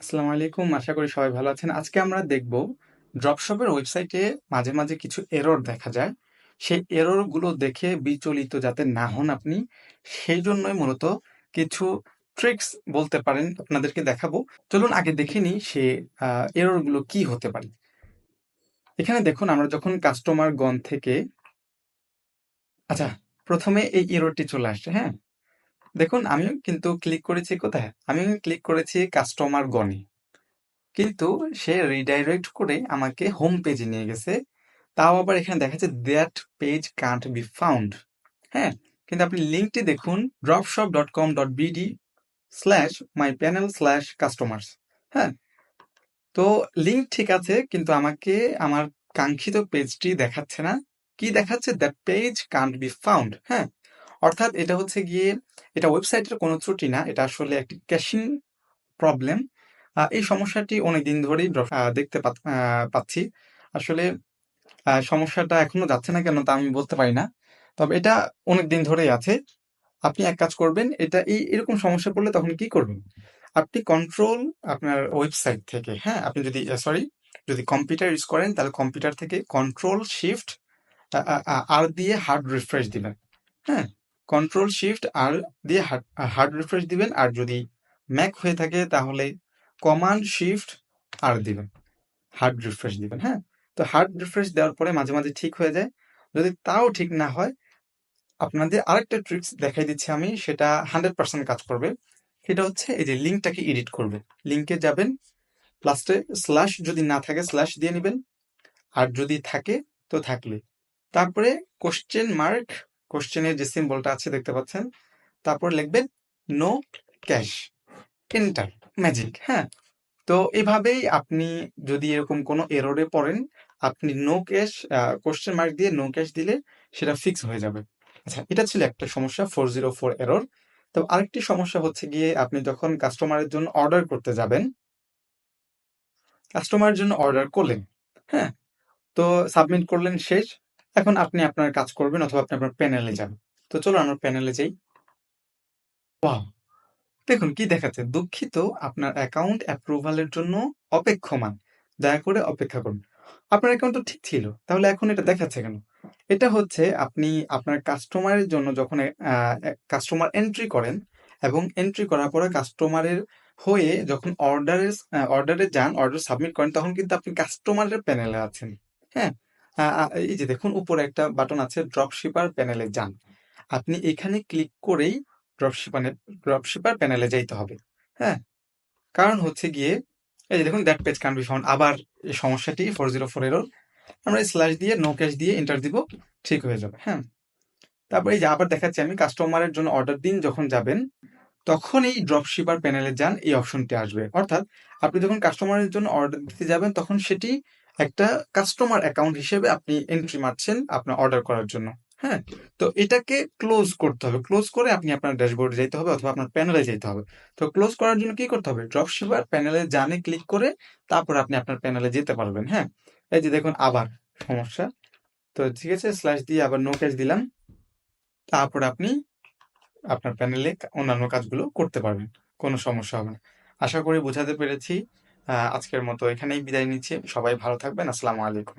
আসসালামু আলাইকুম। আশা করি সবাই ভালো আছেন। আজকে আমরা দেখব ড্রপশপের ওয়েবসাইটে মাঝে, মাঝে কিছু এরর দেখা যায়। সেই এরর গুলো দেখে বিচলিত যাতে না হন আপনি, সেইজন্যই মূলত কিছু ট্রিকস বলতে পারেন আপনাদেরকে দেখাবো। চলুন আগে দেখে নিই সে এরর গুলো কি হতে পারে। এখানে দেখুন আমরা যখন কাস্টমারগণ থেকে আচ্ছা, ১ম এ এই এররটি চলে আসছে, হ্যাঁ? দেখুন আমিও কিন্তু ক্লিক করেছি কোথায়? আমি ক্লিক করেছি কাস্টমারগণে। কিন্তু সে রিডাইরেক্ট করে আমাকে হোম পেজে নিয়ে গেছে। তাও আবার এখানে দেখা যাচ্ছে that page can't be found. হ্যাঁ? কিন্তু আপনি লিঙ্কটি দেখুন dropshop.com.bd/mypanel/customers। হ্যাঁ? তো লিঙ্ক ঠিক আছে কিন্তু আমাকে আমার কাঙ্ক্ষিত পেজটি দেখাচ্ছে না। কি দেখাচ্ছে? That page can't be found. হ্যাঁ? অর্থাৎ এটা হচ্ছে গিয়ে এটা ওয়েবসাইটের কোনো ত্রুটি না। এটা আসলে একটি ক্যাশিং প্রবলেম। এই সমস্যাটি অনেকদিন ধরেই দেখতে পাচ্ছি। আসলে সমস্যাটা এখনো যাচ্ছে না কেন তা আমি বলতে পারি না। তবে এটা অনেকদিন ধরেই আছে। আপনি এক কাজ করবেন, এটা এরকম সমস্যা পড়লে তখন কি করবেন? আপনি কন্ট্রোল আপনার ওয়েবসাইট থেকে, হ্যাঁ? আপনি যদি যদি কম্পিউটার ইউজ করেন তাহলে কম্পিউটার থেকে কন্ট্রোল শিফট আর দিয়ে হার্ড রিফ্রেশ দিবেন। হ্যাঁ? কন্ট্রোল শিফট আর দিয়ে হার্ড রিফ্রেশ দিবেন। আর যদি ম্যাক হয়ে থাকে তাহলে কমান্ড শিফট আর দিবেন, হার্ড রিফ্রেশ দিবেন। হ্যাঁ? তো হার্ড রিফ্রেশ দেওয়ার পরে মাঝে মাঝে ঠিক হয়ে যায়। যদি তাও ঠিক না হয়, আপনাদের আরেকটা ট্রিক্স দেখাই দিচ্ছি আমি, সেটা 100% কাজ করবে। সেটা হচ্ছে এই যে লিঙ্কটাকে এডিট করবেন। লিঙ্কে যাবেন, লাস্টে স্ল্যাশ যদি না থাকে স্ল্যাশ দিয়ে নিবেন, আর যদি থাকে তো থাকলে তারপরে কোশ্চেন মার্ক, কোশ্চেনের যে সিম্বলটা আছে দেখতে পাচ্ছেন, তারপর লিখবেন নো ক্যাশ, এন্টার, ম্যাজিক। হ্যাঁ? তো এভাবেই আপনি যদি এরকম কোনো এররে পড়েন, আপনি নো ক্যাশ কোশ্চেন মার্ক দিয়ে নো ক্যাশ দিলে সেটা ফিক্স হয়ে যাবে। আচ্ছা, এটা ছিল একটা সমস্যা, 404 এরর। তো আরেকটি সমস্যা হচ্ছে গিয়ে আপনি যখন কাস্টমারের জন্য অর্ডার করতে যাবেন, কাস্টমারের জন্য অর্ডার করলেন, হ্যাঁ? তো সাবমিট করলেন, শেষ। এখন আপনি আপনার কাজ করবেন অথবা আপনি আপনার প্যানেলে যান। তো চলো আমরা প্যানেলে যাই। ওয়াও! দেখুন কি দেখাচ্ছে, দুঃখিত, আপনার অ্যাকাউন্ট অ্যাপ্রুভালের জন্য অপেক্ষমান, দয়া করে অপেক্ষা করুন। আপনার অ্যাকাউন্ট তো ঠিক ছিল, তাহলে এখন এটা দেখাচ্ছে কেন? এটা হচ্ছে আপনি আপনার কাস্টমারের জন্য যখন কাস্টমার এন্ট্রি করেন এবং এন্ট্রি করার পরে কাস্টমারের হয়ে যখন অর্ডারে যান, অর্ডার সাবমিট করেন, তখন কিন্তু আপনি কাস্টমারের প্যানেলে আছেন। হ্যাঁ? এই যে দেখুন উপরে একটা বাটন আছে, ড্রপ শিপার প্যানেলে যান। আপনি এখানে ক্লিক করেই ড্রপশিপারে ড্রপশিপার প্যানেলে যাইতে হবে। হ্যাঁ? কারণ হচ্ছে গিয়ে এই যে দেখুন that page can be found, আবার এই সমস্যাটি 404 এরর। আমরা স্ল্যাশ দিয়ে নো ক্যাশ দিয়ে এন্টার দিব, ঠিক হয়ে যাবে। হ্যাঁ? তারপর এই যে আবার দেখাচ্ছি আমি, কাস্টমারের জন্য অর্ডার দিন যখন যাবেন তখন এই ড্রপশিপার প্যানেলে যান, এই অপশনটি আসবে। অর্থাৎ আপনি যখন কাস্টমারের জন্য অর্ডার দিতে যাবেন তখন সেটি একটা কাস্টমার অ্যাকাউন্ট হিসেবে আপনি এন্ট্রি মারছেন আপনার অর্ডার করার জন্য। হ্যাঁ? তো এটাকে ক্লোজ করতে হবে। ক্লোজ করে আপনি আপনার ড্যাশবোর্ডে যাইতে হবে অথবা আপনার প্যানেলে যাইতে হবে। তো ক্লোজ করার জন্য কি করতে হবে? ড্রপশিপার প্যানেলে যানে ক্লিক করে তারপর আপনি আপনার প্যানেলে যেতে পারবেন। হ্যাঁ? এই যে দেখুন আবার সমস্যা। তো ঠিক আছে, স্ল্যাশ দিয়ে আবার নো ক্যাশ দিলাম। তারপর আপনি আপনার প্যানেলে অন্যান্য কাজগুলো করতে পারবেন। কোনো সমস্যা হবে না। আশা করি বোঝাতে পেরেছি। আজকের মতো এখানেই বিদায় নিচ্ছি। সবাই ভালো থাকবেন। আসসালামু আলাইকুম।